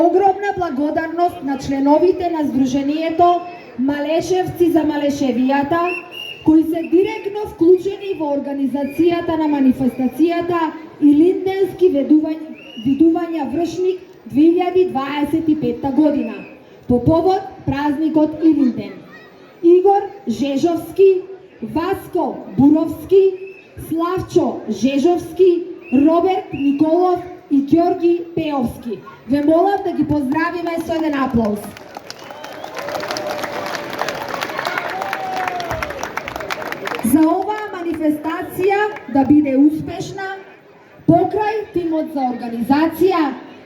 Огромна благодарност на членовите на Сдруженијето Малешевци за Малешевијата, кои се директно вклучени во организацијата на манифестацијата Илинденски видувања Вршник 2025 година, по повод празникот Илинден. Игор Жежовски, Васко Буровски, Славчо Жежовски, Роберт Николов и Ѓорги Пеовски. Ве молам да ги поздравиме со еден аплауз. За оваа манифестација да биде успешна, покрај тимот за организација,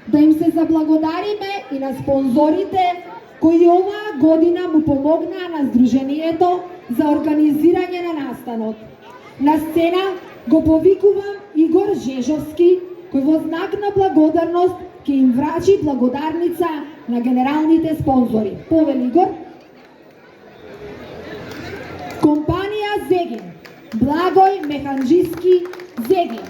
да им се заблагодариме и на спонзорите кои оваа година му помогнаа на Сдруженијето за организирање на настанот. На сцена го повикувам Игор Жежовски, кој во знак на благодарност ќе им врачи благодарница на генералните спонзори. Повели Игор. Компанија Зегин, Благој Механџиски Зегин.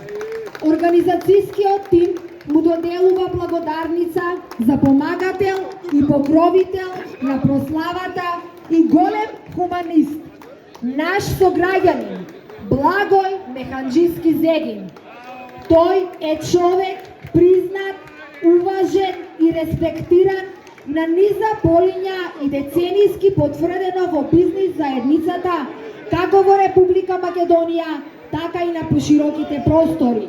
Организацијскиот тим му доделува благодарница за помагател и покровител на прославата и голем хуманист, наш сограѓанин, Благој Механџиски Зегин. Тој е човек признат, уважен и респектиран на низа полиња и деценијски потврдено во бизнис заедницата, како во Република Македонија, така и на пошироките простори.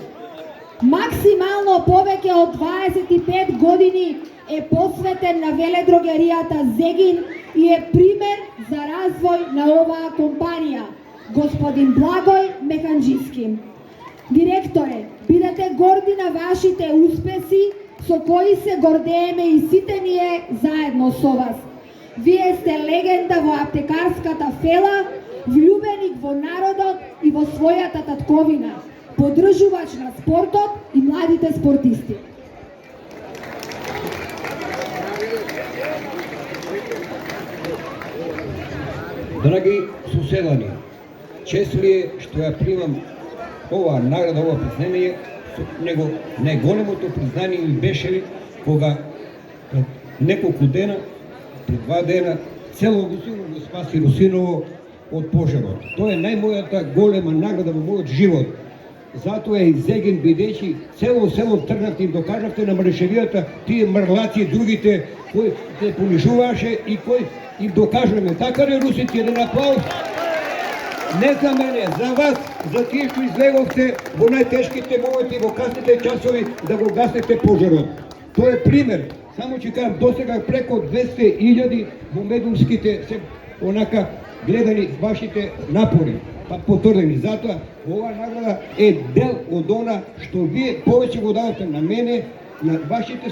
Максимално повеќе од 25 години е посветен на веледрогеријата Зегин и е пример за развој на оваа компанија, господин Благој Механџиски. Директоре, бидете горди на вашите успеси, со кои се гордееме и сите ние заедно со вас. Вие сте легенда во аптекарската фела, влюбеник во народот и во својата татковина, поддржувач на спортот и младите спортисти. Драги суседани, чест ли е што ја примам оваа награда, ова признание, него најголемото признание ми беше кога пред неколку дена, пред 2 дена, цело Русиново го спаси Русиново од пожарот. Тоа е најмојата голема награда во мојот живот. Затоа и Зегин, бидејќи цело село тргнавте и докажавте на Малешевијата, тие мрлаци и другите кои се понижуваше и кои им докажуваме. Така ли, русици, еден аплауз? Не за мене, за вас, за тие што излеговте во најтешките моменти, во касните часови да го гаснете пожарот. Тоа е пример. Само ќе кажам, досега преко 200.000 во медумските се онака гледани вашите напори, па потврдени. Затоа оваа награда е дел од она што вие повеќе го давате на мене, на вашите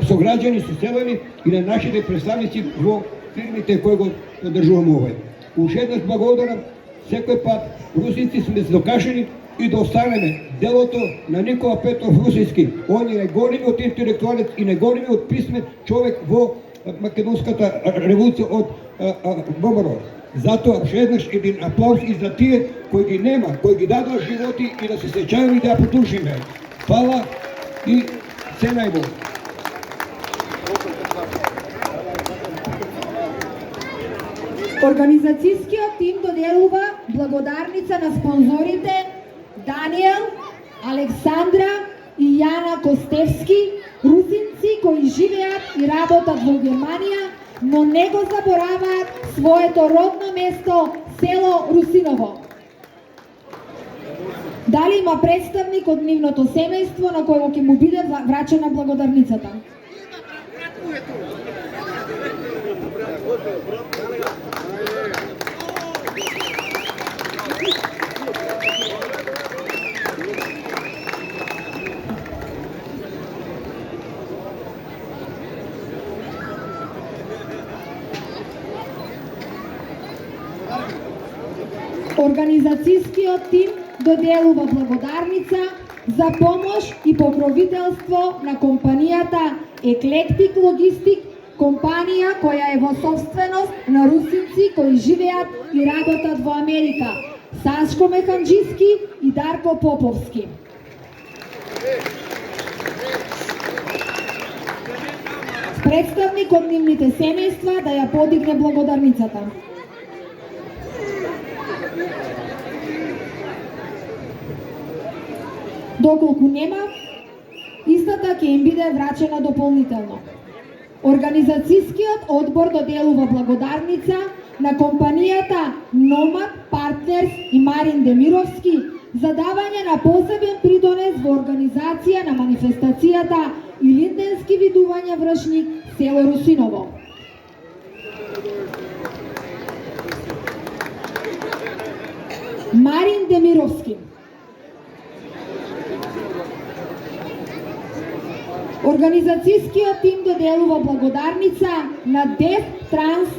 сограѓани, соселани и на нашите представници во фирмите кои го поддржуваме овој. Уште еднаш благодарам. Секој пат русици сме докажени и да останеме делото на Никола Петров Русински. Он е најголемиот интелектуалец и најголемиот писмен човек во македонската револуција од ВМРО. Затоа уште еднаш еден аплауз и за тие кои ги нема, кои ги дадоа животи и да се сеќаваме и да ја продолжиме. Фала и се најболje. Организацијскиот тим доделува благодарница на спонзорите Даниел, Александра и Јана Костевски, русинци кои живеат и работат во Германија, но не го забораваат своето родно место, село Русиново. Дали има представник од нивното семејство на кој ќе му биде врачена благодарницата? Организацијскиот тим доделува благодарница за помош и покровителство на компанијата Еклектик Логистик, компанија која е во собственост на русинци кои живеат и работат во Америка, Сашко Механџиски и Дарко Поповски. представник од нивните семејства да ја подигне благодарницата. Доколку нема, истата ќе им биде врачена дополнително. Организацијскиот одбор доделува благодарница на компанијата Номад Партнерс и Марин Демировски за давање на посебен придонес во организација на манифестацијата Илинденски видувања вршник село Русиново. Марин Демировски. Организацијскиот тим доделува благодарница на Дев Транс,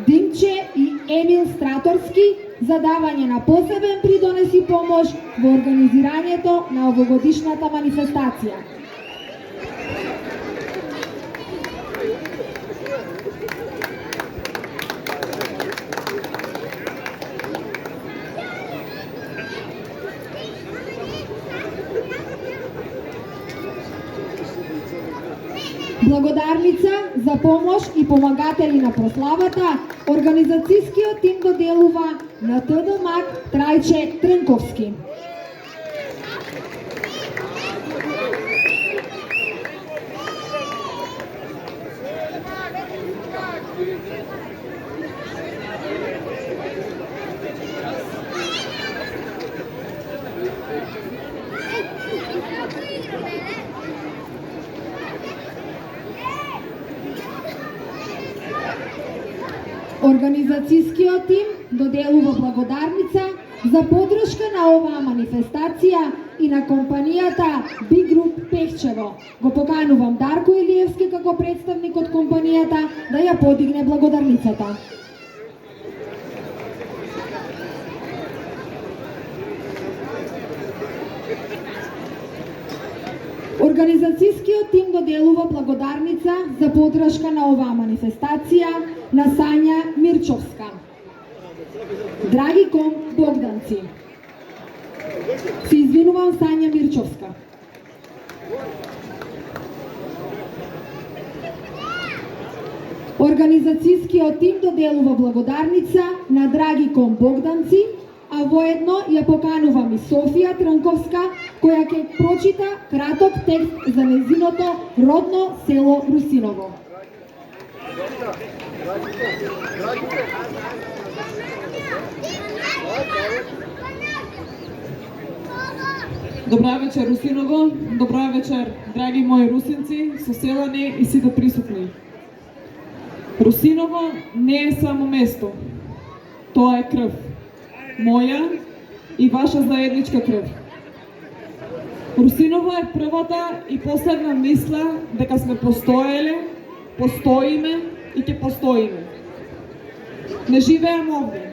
Димче и Емил Страторски за давање на посебен придонес и помош во организирањето на овогодишната манифестација. Благодарница за помош и помагатели на прославата, организацијскиот тим доделува на ТД МАК Трајче Трнковски. Организацијскиот тим доделува благодарница за поддршка на оваа манифестација и на компанијата Big Group Пехчево. Го поканувам Дарко Илиевски како представник од компанијата да ја подигне благодарницата. Организацијскиот тим доделува благодарница за поддршка на оваа манифестација на Сања Мирчовска. Драги ком Богданци. Се извинувам, Сања Мирчовска. Организацијскиот тим доделува благодарница на Драги ком Богданци, а воедно ја поканувам и Софија Трнковска, која ќе прочита краток текст за незиното родно село Русиново. Добра вечер, Русиново, добра вечер, драги мои русинци, соселани и сите присутни. Русиново не е само место, тоа е крв. Моја и ваша заедничка крв. Русиново е првата и последна мисла дека сме постоеле, постоиме и ќе постоиме. Не живеам овде,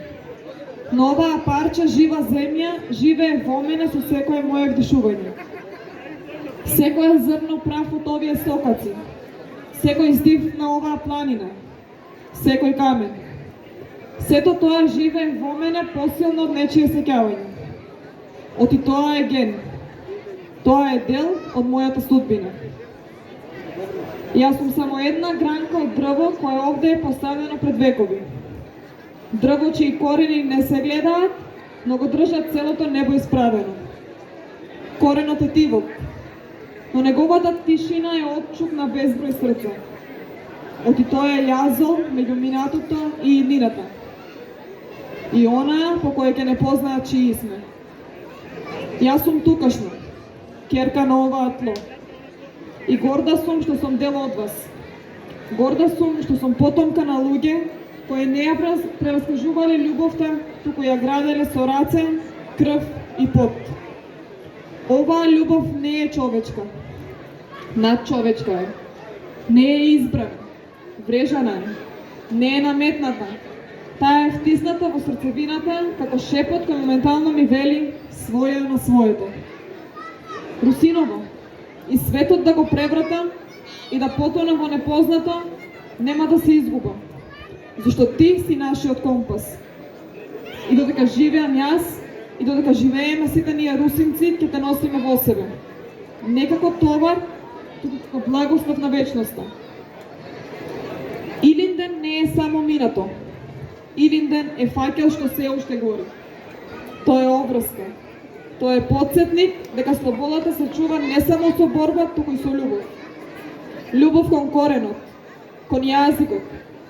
но оваа парча жива земја живее во мене со секое моје вдишување. Секое зрно прав од овие сокаци, секој здив на оваа планина, секој камен. Сето тоа живее во мене посилно од нечие сеќавање. Оти тоа е ген. Тоа е дел од мојата судбина. Јас сум само една гранка од дрво кое овде е поставено пред векови. Дрво чии корени не се гледаат, но го држат целото небо исправено. Коренот е тивок, но неговата тишина е отчук на безброј срца. Оти тоа е јазо меѓу минатото и иднината. И она по која ќе не познаат чии сме. Јас сум тукашна, керка на оваа тло. И горда сум што сум дел од вас. Горда сум што сум потомка на луѓе кои не ја преваскажувале љубовта, туку ја граделе со раце, крв и пот. Оваа љубов не е човечка. Надчовечка е. Не е избрана, врежана е. Не е наметната. Таа е втисната во срцевината како шепот кој моментално ми вели своје на своето. Русиново, и светот да го преврата и да потоне во непознато, нема да се изгуба. Зашто ти си нашиот компас. И додека живеам јас, и додека живееме сите ние русинци, ќе те носиме во себе. Не како товар, туку како благослов на вечноста. е само минато. Илинден е факел што се уште гори. Тоа е обврска. Тоа е потсетник дека слободата се чува не само со борба, туку и со љубов. Љубов кон коренот, кон јазикот,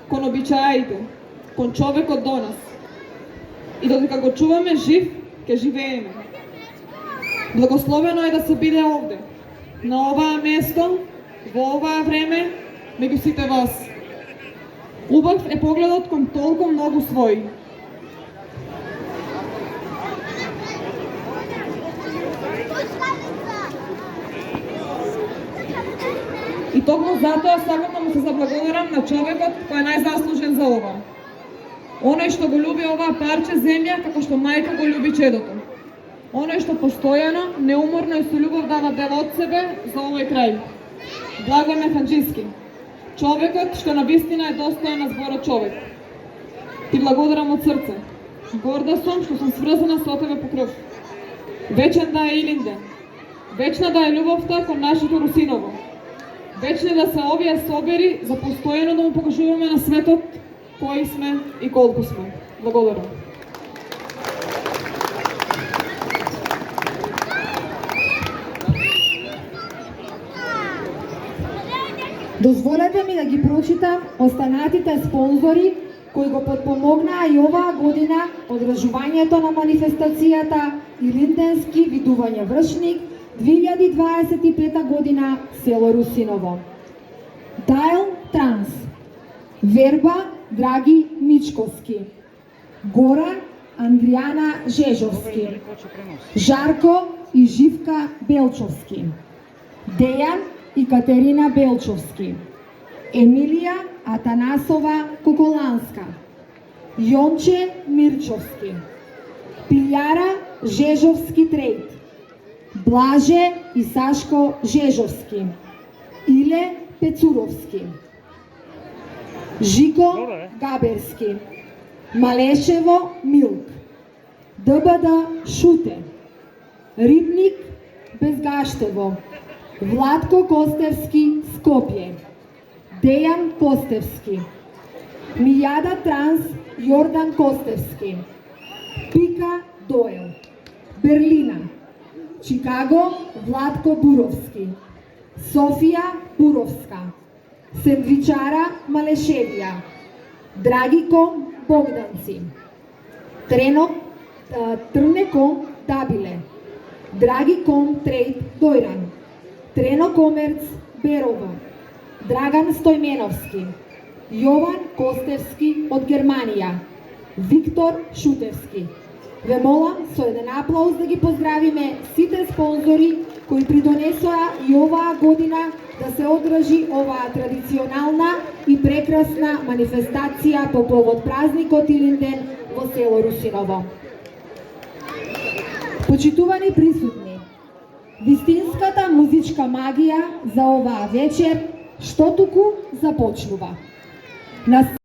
кон обичаите, кон човекот до нас. И додека го чуваме жив, ќе живееме. Благословено е да се биде овде, на оваа место, во оваа време, меѓу сите вас. Убав е погледот кон толку многу своји. И токму затоа сакам да му се заблагодарам на човекот кој е најзаслужен за ова. Оној што го љуби оваа парче земја како што мајка го љуби чедото. Оној што постојано, неуморно и со љубов дава дел од себе за овој крај. Благој Механџиски, човекот што на вистина е достоен на зборот човек. Ти благодарам од срце. Горда сум што сум сврзана со тебе по крв. Вечен да е Илинден. Вечна да е љубовта кон нашето Русиново. Вечни да се овие собери за постојано да му покажуваме на светот кои сме и колку сме. Благодарам. Дозволете ми да ги прочитам останатите спонзори кои го подпомогнаа и оваа година одржувањето на манифестацијата Илинденски видување вршник 2025 година село Русиново. Дайл Транс, Верба Драги Мичковски, Гора Андријана Жежовски, Жарко и Живка Белчовски, Дејан и Катерина Белчовски, Емилија Атанасова Коколанска, Јонче Мирчовски, Пилјара Жежовски Трейт, Блаже и Сашко Жежовски, Иле Пецуровски, Жико Габерски, Малешево Милк, ДБД Шуте, Рибник Безгаштево, Владко Костевски Скопје, Дејан Костевски, Мијада Транс Јордан Костевски, Пика Доел, Берлина, Чикаго Владко Буровски, Софија Буровска, Сендвичара Малешевија, Драгико Богданци, Трнеко Дабиле, Драгиком Трейд Дојран, Трено Комерц Берова, Драган Стојменовски, Јован Костевски од Германија, Виктор Шутевски. Ве молам со еден аплауз да ги поздравиме сите спонзори кои придонесоа и оваа година да се одржи оваа традиционална и прекрасна манифестација по повод празникот Илинден во село Русиново. Почитувани присутни, вистинската музичка магија за оваа вечер што туку започнува. На